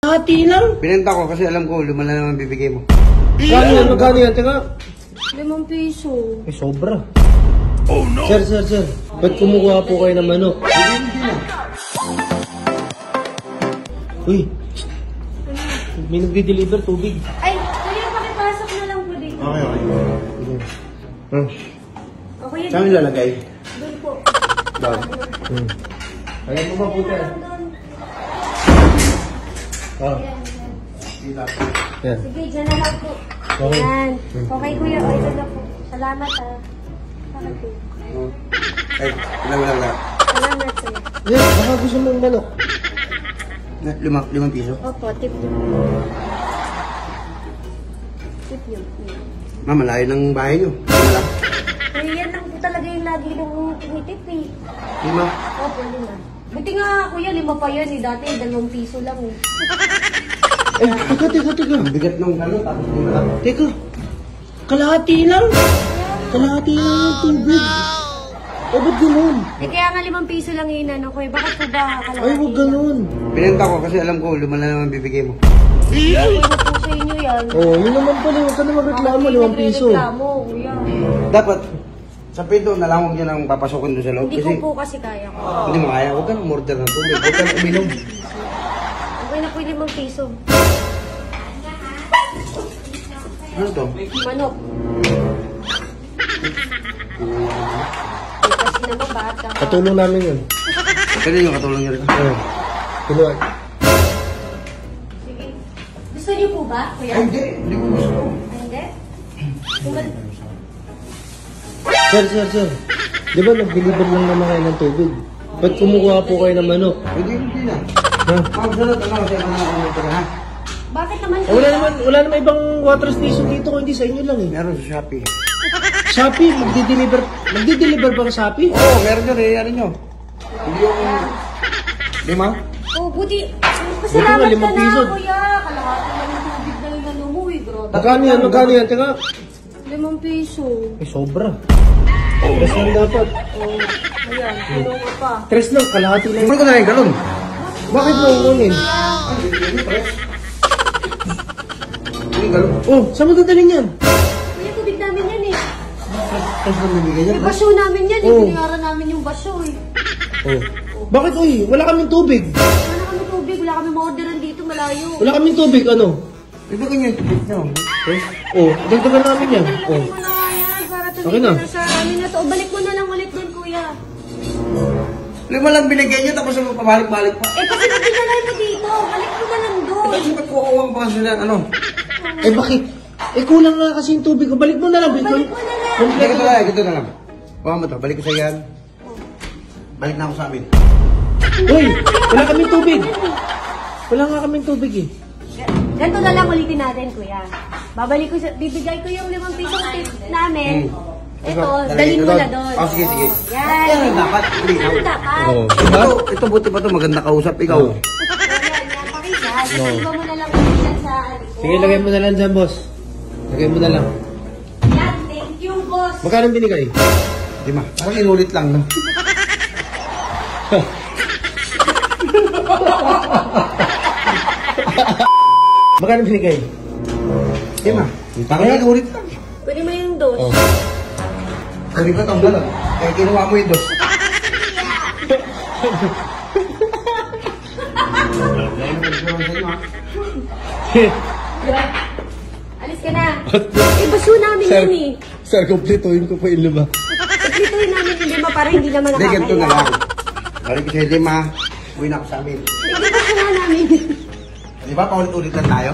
Hati lang. Binenta ko kasi alam ko, 5 na naman bibigay mo. Magkano yan? Magkano yan? Teka. 5 piso. Ay, sobra. Oh no! Sir. Ba't kumukuha po kayo ng manok? Hindi na. Uy. May nagdi-deliver tubig. Ay, kuya, pakipasok na lang po dito. Okay. Okay, Saan yung lalagay? doon po. Doon. Alam mo ba po tayo? Ah. Yan. Sige, dyan na lang po. Okay. Yan. Okay, kuya. Okay, dyan na po. Salamat, ah. Bakit po? Ay, ilang lang. Salamat, sir. Yan, baka gusto mong manok. 5 piso. Opo, tip nyo. Tip nyo. Ma'am, malayo ng bahay nyo. Wala. Kuya, yan lang po talaga yung lagi nung tumitip, eh. 5. Opo, 5. Buti nga, kuya, 5 pa yan, eh. Dati, 2 piso lang, eh. Eh, teka. Ang bigat ng gano'n, tapos di na lang. Teka. Kalahati lang. Kalahati lang yung tubig. Eh, ba't ganun? Eh, kaya nga 5 piso lang yung inano ko, eh. Bakit po ba kalahati? Ay, huwag ganun. Binenta ko kasi alam ko, 5 na naman bibigay mo. Okay na po sa inyo yan. Oh, yun naman pala. Huwag ka na magreklamo. 5 piso. Reklamo, kuya. Dapat, sa pinto na lang huwag niya nang papasokin doon sa loob. Hindi Kasi ko po kasi kaya ko. hindi mo kaya. Huwag ka nang order ng tubig. Huwag ka nang uminom. Okay na po yung 5 piso. Ano to? Manok. Eh, kasi naman bata. Katulong namin yun. Kaya yung katulong niya rin. Oh. Tulungan. Sige. Gusto niyo po ba, kuya? Ay, hindi ko gusto. Ay, hindi? Kung Sir. Di ba nag-deliver lang naman kayo ng tubig? Ba't kumukuha po kayo ng manok? Hindi na. Ha? Ma'am, sunod ano kasi ako na ka ha? bakit naman Eh, wala naman ibang water station dito kung hindi sa inyo lang eh. Meron sa Shopee. Shopee, magdi-deliver ba ka Shopee? Oo, meron yun eh. Ano nyo? Hindi yung... 5? Oh, buti. Buti Pasalamat nga, ka 5 piso. na, kuya. Kalahati lang yung tubig na yung ano mo, eh. Grabe. Magkano yan? Teka. 5 piso. Ay, sobra. Tres lang dapat. Oh, ayan. Tulong ka pa. Tres lang, kalahati lang. Kumpul ko na yung galon. Bakit mo umunin? Yung galon. Oh, saan mo dadalhin yan? Kuya, tubig namin yan, eh. Tapos na bibigay niya. May basyo namin yan, eh. Oh. Binayaran namin yung basyo, eh. Oh. Bakit, uy? Wala kaming tubig. Wala kami tubig. Wala kami ma-orderan dito, malayo. Wala kaming tubig, ano? Ito ganyan. No. Oh, dagdagan namin yan. Oh. Balik mo na nga yan para Okay tumigil na. na sa amin na to. O, balik mo na lang ulit doon, kuya. 5 lang binigay niya tapos pabalik-balik pa. Eh, kasi nagdinalay mo dito. Balik mo na lang doon. Kasi ba't kukuwang pa sila, ano? Eh, bakit? Eh, kulang nga kasi yung tubig ko. Balik mo na lang. Balik mo na lang. Kompleto Ito na. na, ito na lang. Kuha mo to, balik ko sa yan. Balik na ako sa amin. Uy, wala kaming tubig. Wala nga kaming tubig eh. Ganito na lang ulitin natin, kuya. Babalik ko bibigay ko yung 5 pisong tip namin. Ito, dalhin mo na doon. Oh, sige. Yan. Yan ang dapat. Yan ang dapat. Oo. Ito buti pa to, maganda kausap. Ikaw. Oo. Yan, pakisa. Iba mo na lang ulit yan sa alikod. Sige, lagay mo na lang dyan, boss. Lagay mo na lang. Yan, thank you, boss. Magkano binigay? Di ma, parang inulit lang, no? Magkano binigay? Di ma, parang inulit lang. Pwede mo yung dos. Oh. Sabi ko itong galon. Eh, kinuha mo yung dos. Alis ka na. Eh, baso namin yun eh. Sir, kumpletuhin ko pa yung 5. Pagpituin namin yung 5 para hindi naman Hindi, ganito na lang. nakakahiya. Balik ko sa'yo, 5. Uwi na ako sa amin. Hindi baso nga namin. Di ba, paulit-ulit lang tayo?